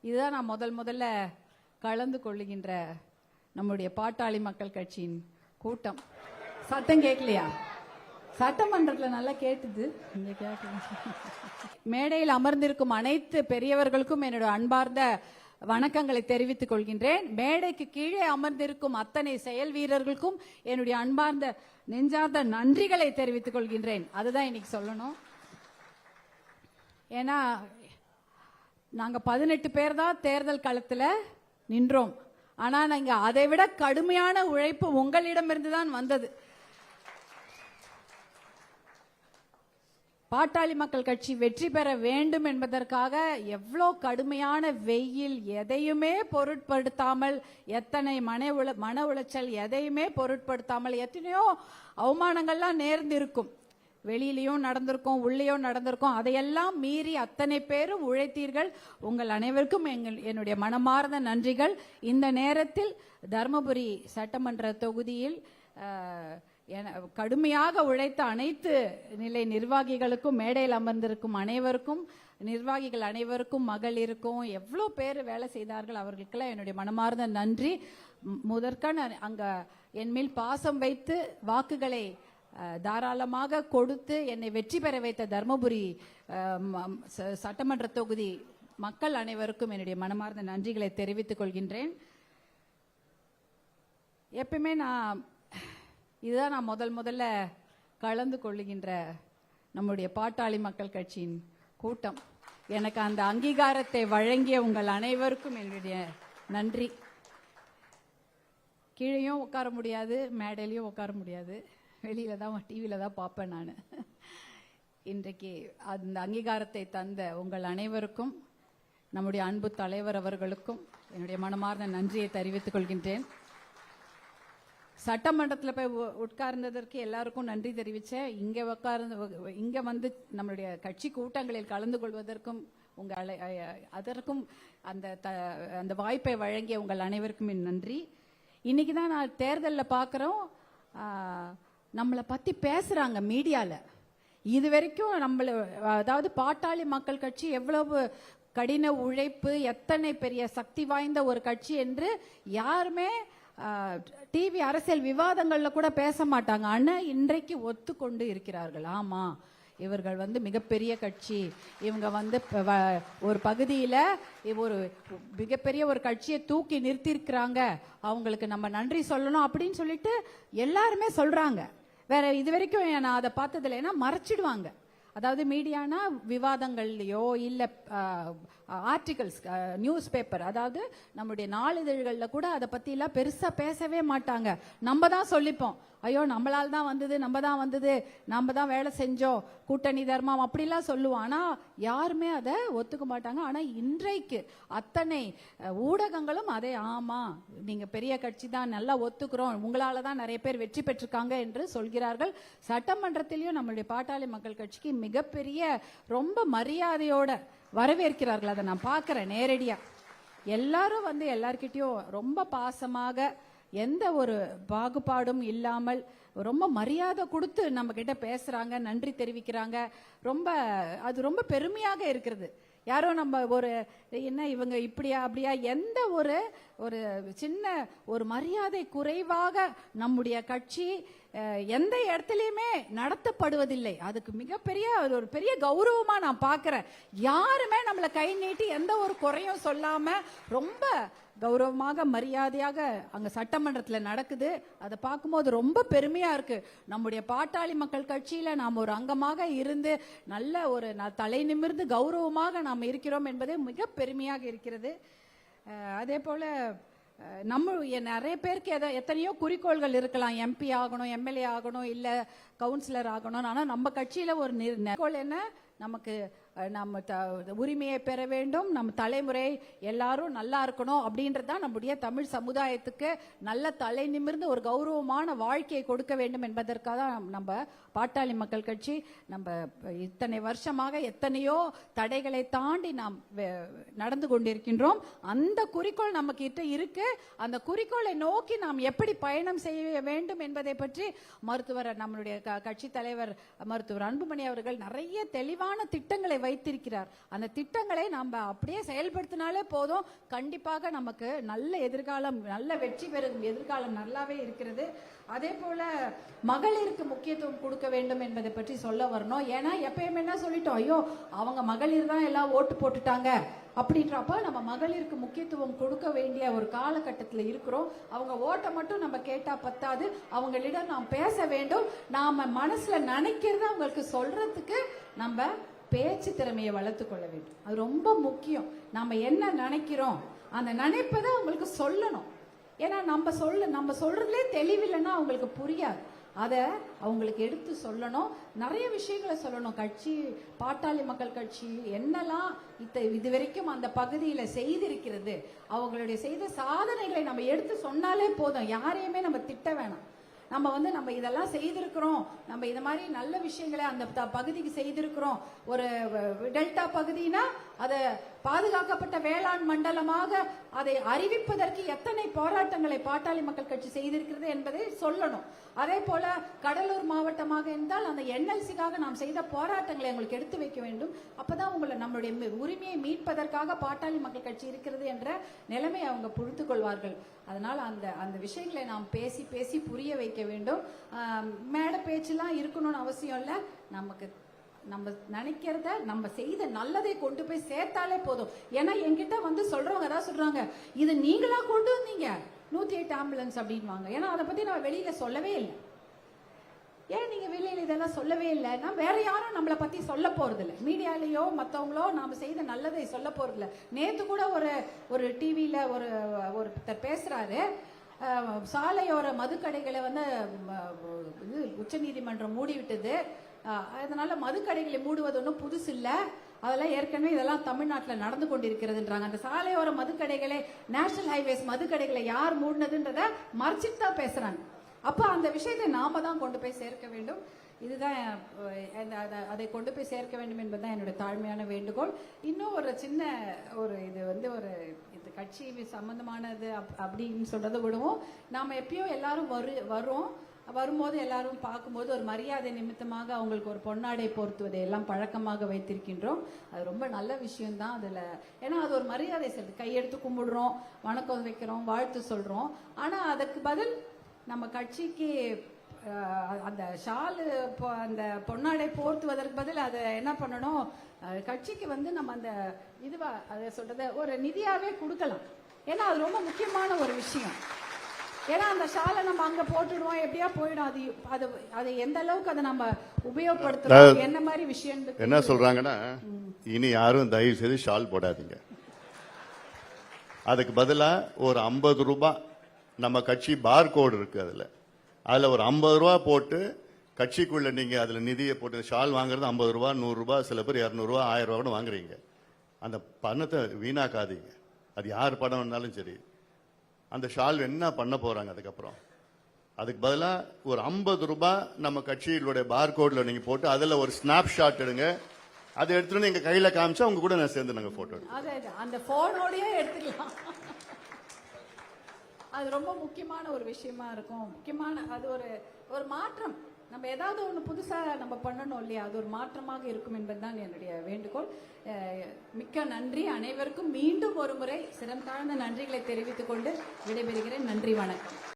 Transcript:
இதுதான் நான் முதல்ல கலந்து கொள்ளுகின்ற நம்முடைய பாட்டாளி மக்கள் கட்சியின் கூட்டம். சத்தம் கேட்கலையா? சட்டமன்றத்தில் நல்லா கேட்டுது. மேடையில் அமர்ந்திருக்கும் அனைத்து பெரியவர்களுக்கும் என்னோட அன்பார்ந்த வணக்கங்களை தெரிவித்துக் கொள்கின்றேன். மேடைக்கு கீழே அமர்ந்திருக்கும் அத்தனை செயல் வீரர்களுக்கும் என்னுடைய அன்பார்ந்த நெஞ்சார்ந்த நன்றிகளை தெரிவித்துக் கொள்கின்றேன். அதுதான் இன்னைக்கு சொல்லணும். ஏன்னா நாங்க 18 பேர் தான் தேர்தல் களத்தில் நின்றோம். ஆனா நாங்க அதை விட கடுமையான உழைப்பு உங்களிடமிருந்து தான் வந்தது. பாட்டாளி மக்கள் கட்சி வெற்றி பெற வேண்டும் என்பதற்காக எவ்வளோ கடுமையான வெயில், எதையுமே பொருட்படுத்தாமல், எத்தனை மன உளைச்சல் எதையுமே பொருட்படுத்தாமல் எத்தனையோ அவமானங்கள்லாம் நேர்ந்திருக்கும். வெளியிலையும் நடந்திருக்கும், உள்ளேயும் நடந்திருக்கும். அதையெல்லாம் மீறி அத்தனை பேரும் உழைத்தீர்கள். உங்கள் அனைவருக்கும் என்னுடைய மனமார்ந்த நன்றிகள். இந்த நேரத்தில் தர்மபுரி சட்டமன்ற தொகுதியில் கடுமையாக உழைத்த அனைத்து நிலை நிர்வாகிகளுக்கும், மேடையில் அமர்ந்திருக்கும் அனைவருக்கும், நிர்வாகிகள் அனைவருக்கும், மகளிருக்கும் எவ்வளோ பேர் வேலை செய்தார்கள், அவர்களுக்கெல்லாம் என்னுடைய மனமார்ந்த நன்றி. முதற்கண் அங்க என் மேல் பாசம் வைத்து வாக்குகளை தாராளமாக கொடுத்து என்னை வெற்றி பெற வைத்த தர்மபுரி சட்டமன்ற தொகுதி மக்கள் அனைவருக்கும் என்னுடைய மனமார்ந்த நன்றிகளை தெரிவித்துக் கொள்கின்றேன். எப்பயுமே இதுதான் நான் முதல்ல கலந்து கொள்ளுகின்ற நம்முடைய பாட்டாளி மக்கள் கட்சியின் கூட்டம். எனக்கு அந்த அங்கீகாரத்தை வழங்கிய உங்கள் அனைவருக்கும் என்னுடைய நன்றி. கீழேயும் உட்கார முடியாது, மேடையிலையும் உட்கார முடியாது, வெளியில தான் டிவியில தான் பார்ப்பேன் நான். இன்றைக்கு அந்த அங்கீகாரத்தை தந்த உங்கள் அனைவருக்கும், நம்முடைய அன்பு தலைவர் அவர்களுக்கும் என்னுடைய மனமார்ந்த நன்றியை தெரிவித்துக் கொள்கின்றேன். சட்டமன்றத்தில் போய் உட்கார்ந்ததற்கு எல்லாருக்கும் நன்றி தெரிவித்தேன். இங்க வந்து நம்மளுடைய கட்சி கூட்டங்களில் கலந்து கொள்வதற்கும் அதற்கும் அந்த வாய்ப்பை வழங்கிய உங்கள் அனைவருக்கும் என் நன்றி. இன்னைக்கு தான் நான் தேர்தலில் பார்க்குறோம், நம்மளை பற்றி பேசுகிறாங்க மீடியாவில். இது வரைக்கும் அதாவது பாட்டாளி மக்கள் கட்சி எவ்வளவு கடின உழைப்பு, எத்தனை பெரிய சக்தி வாய்ந்த ஒரு கட்சி என்று யாருமே டிவி அரசியல் விவாதங்கள்ல கூட பேச மாட்டாங்க. ஆனா இன்றைக்கு ஒத்துக்கொண்டு இருக்கிறார்கள். ஆமா, இவர்கள் வந்து மிகப்பெரிய கட்சி, இவங்க வந்து ஒரு பகுதியில ஒரு மிகப்பெரிய ஒரு கட்சியை தூக்கி நிறுத்திருக்கிறாங்க, அவங்களுக்கு நம்ம நன்றி சொல்லணும் அப்படின்னு சொல்லிட்டு எல்லாருமே சொல்றாங்க. வேற இது வரைக்கும் நான் அதை பார்த்ததில்லை. ஏன்னா மறைச்சிடுவாங்க. அதாவது மீடியானா விவாதங்கள்லையோ இல்ல ஆர்டிகல்ஸ், நியூஸ் பேப்பர், அதாவது நம்முடைய நாளிதழ்களில் கூட அதை பத்தி எல்லாம் பெருசா பேசவே மாட்டாங்க. நம்ம தான் சொல்லிப்போம், ஐயோ நம்மளால் தான் வந்தது, நம்ம தான் வேலை செஞ்சோம், கூட்டணி தர்மம் அப்படிலாம் சொல்லுவோம். ஆனா யாருமே அதை ஒத்துக்க மாட்டாங்க. ஆனா இன்றைக்கு அத்தனை ஊடகங்களும் அதே, ஆமா நீங்க பெரிய கட்சி தான், நல்லா ஒத்துக்கிறோம், உங்களால தான் நிறைய பேர் வெற்றி பெற்றிருக்காங்க என்று சொல்கிறார்கள். சட்டமன்றத்திலையும் நம்மளுடைய பாட்டாளி மக்கள் கட்சிக்கு மிகப்பெரிய ரொம்ப மரியாதையோட வரவேற்கிறார்கள். அதை நான் பார்க்கிறேன் நேரடியா. எல்லாரும் வந்து எல்லார்கிட்டயும் ரொம்ப பாசமாக, எந்த ஒரு பாகுபாடும் இல்லாமல் ரொம்ப மரியாதை கொடுத்து நம்ம கிட்ட பேசுறாங்க, நன்றி தெரிவிக்கிறாங்க. அது ரொம்ப பெருமையாக இருக்கிறது. யாரோ நம்ம ஒரு என்ன இவங்க இப்படியா அப்படியா, எந்த ஒரு சின்ன ஒரு மரியாதை குறைவாக நம்முடைய கட்சி எந்த இடத்துலயுமே நடத்தப்படுவதில்லை. அதுக்கு மிகப்பெரிய ஒரு பெரிய கௌரவமா நான் பார்க்கிறேன். யாருமே நம்மளை கை நீட்டி எந்த ஒரு குறையும் சொல்லாம ரொம்ப கௌரவமாக மரியாதையாக அங்க சட்டமன்றத்தில் நடக்குது. அதை பார்க்கும்போது ரொம்ப பெருமையா இருக்கு. நம்முடைய பாட்டாளி மக்கள் கட்சியில நாம் ஒரு அங்கமாக இருந்து நல்ல ஒரு தலை நிமிர்ந்து கௌரவமாக நாம் இருக்கிறோம் என்பதே மிக பெருமையாக இருக்கிறது. அதே போல நம்ம நிறைய பேருக்கு எத்தனையோ குறிக்கோள்கள் இருக்கலாம். எம்பி ஆகணும், எம்எல்ஏ ஆகணும், இல்ல கவுன்சிலர் ஆகணும். ஆனா நம்ம கட்சியில ஒரு குறிக்கோள் என்ன, நமக்கு நம்ம உரிமையை பெற வேண்டும், நம்ம தலைமுறை எல்லாரும் நல்லா இருக்கணும் அப்படின்றதுதான் நம்முடைய தமிழ் சமுதாயத்துக்கு நல்ல தலை நிமிர்ந்து ஒரு கௌரவமான வாழ்க்கையை கொடுக்க வேண்டும் என்பதற்காக நம்ம பாட்டாளி மக்கள் கட்சி நம்ம இத்தனை வருஷமாக எத்தனையோ தடைகளை தாண்டி நாம் நடந்து கொண்டிருக்கின்றோம். அந்த குறிக்கோள் நம்ம கிட்ட இருக்கு. அந்த குறிக்கோளை நோக்கி நாம் எப்படி பயணம் செய்ய வேண்டும் என்பதை பற்றி மருத்துவர், நம்மளுடைய கட்சி தலைவர் மருத்துவர் அன்புமணி அவர்கள் நிறைய தெளிவான திட்டங்களை வைத்திருக்கிறார். அந்த திட்டங்களை நம்ம அப்படியே செயல்படுத்தினாலே போதும், கண்டிப்பாக நமக்கு நல்ல எதிர்காலம், நல்ல வெற்றி பெறும் எதிர்காலம் நல்லாவே இருக்கிறது. அதே போல மகளிருக்கு முக்கியத்துவம் கொடுக்க வேண்டும் என்பதை பற்றி சொல்ல வரணும். ஏன்னா எப்பயுமே என்ன சொல்லிட்டோம், ஐயோ அவங்க மகளிர் தான் எல்லாம் ஓட்டு போட்டுட்டாங்க அப்படின்றப்ப நம்ம மகளிருக்கு முக்கியத்துவம் கொடுக்க வேண்டிய ஒரு காலகட்டத்தில் இருக்கிறோம். அவங்க ஓட்டை மட்டும் நம்ம கேட்டா பத்தாது, அவங்களிடம் நாம் பேச வேண்டும். நாம மனசுல நினைக்கிறத அவங்களுக்கு சொல்றதுக்கு நம்ம பேச்சு திறமையை வளர்த்து கொள்ள வேண்டும். அது ரொம்ப முக்கியம். நம்ம என்ன நினைக்கிறோம் அந்த நினைப்பதை அவங்களுக்கு சொல்லணும். ஏன்னா நம்ம சொல்றதுலே தெளிவில்லைன்னா அவங்களுக்கு புரியாது. அதை அவங்களுக்கு எடுத்து சொல்லணும், நிறைய விஷயங்களை சொல்லணும். கட்சி, பாட்டாளி மக்கள் கட்சி என்னெல்லாம் இதுவரைக்கும் அந்த பகுதியில செய்திருக்கிறது, அவங்களுடைய செய்த சாதனைகளை நம்ம எடுத்து சொன்னாலே போதும். யாரையுமே நம்ம திட்ட வேணாம். நம்ம இதெல்லாம் செய்திருக்கிறோம், நம்ம இந்த மாதிரி நல்ல விஷயங்களை அந்த பகுதிக்கு செய்திருக்கிறோம். ஒரு டெல்டா பகுதினா அதை பாதுகாக்கப்பட்ட வேளாண் மண்டலமாக அதை அறிவிப்பதற்கு எத்தனை போராட்டங்களை பாட்டாளி மக்கள் கட்சி செய்திருக்கிறது என்பதை சொல்லணும். அதே போல கடலூர் மாவட்டமாக இருந்தால் அந்த என்எல்சிக்காக நாம் செய்த போராட்டங்களை அவங்களுக்கு எடுத்து வைக்க வேண்டும். அப்பதான் நம்மளுடைய உரிமையை மீட்பதற்காக பாட்டாளி மக்கள் கட்சி இருக்கிறது என்ற நிலைமை அவங்க புரிந்து கொள்வார்கள். அதனால அந்த விஷயங்களை நாம் பேசி பேசி புரிய வைக்க வேண்டும். மேடை பேச்செல்லாம் இருக்கணும்னு அவசியம் இல்லை. நம்ம நினைக்கிறத, நம்ம செய்த நல்லதை கொண்டு போய் சேர்த்தாலே போதும். ஏன்னா என்கிட்ட வந்து சொல்றவங்க தான் சொல்றாங்க, இது நீங்களா கொண்டு வந்தீங்க 108 ஆம்புலன்ஸ் அப்படின்வாங்க. ஏன்னா அதை பத்தி நான் வெளியில சொல்லவே இல்லை. ஏன் நீங்க வெளியில இதெல்லாம் சொல்லவே இல்லைன்னா வேற யாரும் நம்மளை பத்தி சொல்ல போறது இல்லை. மீடியாலேயோ மற்றவங்களோ நாம செய்த நல்லதை சொல்ல போறது இல்லை. நேத்து கூட ஒரு டிவியில ஒருத்தர் பேசுறாரு, சாலையோர மதுக்கடைகளை வந்து உச்ச நீதிமன்றம் மூடிவிட்டது, அதனால மதுக்கடைகளை மூடுவது ஒன்றும் புதுசு இல்லை, அதெல்லாம் ஏற்கனவே இதெல்லாம் தமிழ்நாட்டில் நடந்து கொண்டிருக்கிறதுன்றாங்க. அந்த சாலையோர மதுக்கடைகளை, நேஷனல் ஹைவேஸ் மதுக்கடைகளை யார் மூடினதுன்றத மறைச்சிட்டு தான் பேசுறாங்க. அப்ப அந்த விஷயத்தை நாம தான் கொண்டு போய் சேர்க்க வேண்டும். இதுதான் அதை கொண்டு போய் சேர்க்க வேண்டும் என்பதுதான் என்னுடைய தாழ்மையான வேண்டுகோள். இன்னும் ஒரு சின்ன இது கட்சி சம்பந்தமானது அப்படின்னு சொல்றதை விடுவோம். நாம எப்பயும் எல்லாரும் வரும்போது எல்லாரும் பார்க்கும்போது ஒரு மரியாதை நிமித்தமாக அவங்களுக்கு ஒரு பொன்னாடை போர்த்துவதை எல்லாம் பழக்கமாக வைத்திருக்கின்றோம். அது ரொம்ப நல்ல விஷயம்தான். ஏன்னா அது ஒரு மரியாதை செலுத்து, கையெடுத்து கும்பிடுறோம், வணக்கம் வைக்கிறோம், வாழ்த்து சொல்றோம். ஆனா அதுக்கு பதில் நம்ம கட்சிக்கு அந்த ஷால், அந்த பொன்னாடை போர்த்துவதற்கு பதில் அதை என்ன பண்ணணும், கட்சிக்கு வந்து நம்ம அந்த அதை சொல்றத ஒரு நிதியாவே கொடுக்கலாம். ஏன்னா அது ரொம்ப முக்கியமான ஒரு விஷயம். ஏன்னா அந்த ஷாலை நம்ம அங்க போட்டுடுவோம், எப்படியா போயிடும். அது எந்த அளவுக்கு அதை நம்ம உபயோகப்படுத்துறோம், என்ன மாதிரி விஷயம். என்ன சொல்றாங்கன்னா, இனி யாரும் தயவு செய்து ஷால் போடாதீங்க, அதுக்கு பதிலா ஒரு 50 ரூபாய் நம்ம கட்சி பார் கோடு இருக்கு, அதுல ஒரு 50 ரூபாய் போட்டு கட்சிக்குள்ள நீங்க அதுல நிதியை போட்டு ஷால் வாங்குறது 50 ரூபாய், 100 ரூபாய், சில பேர் 200 ரூபாய், 1000 ரூபாய் கூட வாங்குறீங்க. அந்த பணத்தை வீணாக்காதீங்க. அது யார் பணம் இருந்தாலும் சரி. அந்த ஷால் என்ன பண்ண போறாங்க அதுக்கப்புறம்? அதுக்கு பதிலா ஒரு 50 ரூபாய் நம்ம கட்சியிலுடைய பார் கோட்ல நீங்க போட்டு அதுல ஒரு ஸ்னாப் ஷாட் எடுங்க. அதை எடுத்துட்டு எங்க கையில காமிச்சா உங்க கூட நான் சேர்ந்து நாங்க போட்டோ எடுப்போம். அந்த போனோடயே எடுத்துக்கலாம். அது ரொம்ப முக்கியமான ஒரு விஷயமா இருக்கும். அது ஒரு மாற்றம். நம்ம ஏதாவது ஒன்று புதுசா நம்ம பண்ணணும் இல்லையா, அது ஒரு மாற்றமாக இருக்கும் என்பதுதான் என்னுடைய வேண்டுகோள். மிக்க நன்றி அனைவருக்கும். மீண்டும் ஒரு முறை சிரம் தாழ்ந்த நன்றிகளை தெரிவித்துக் கொண்டு விடைபெறுகிறேன். நன்றி, வணக்கம்.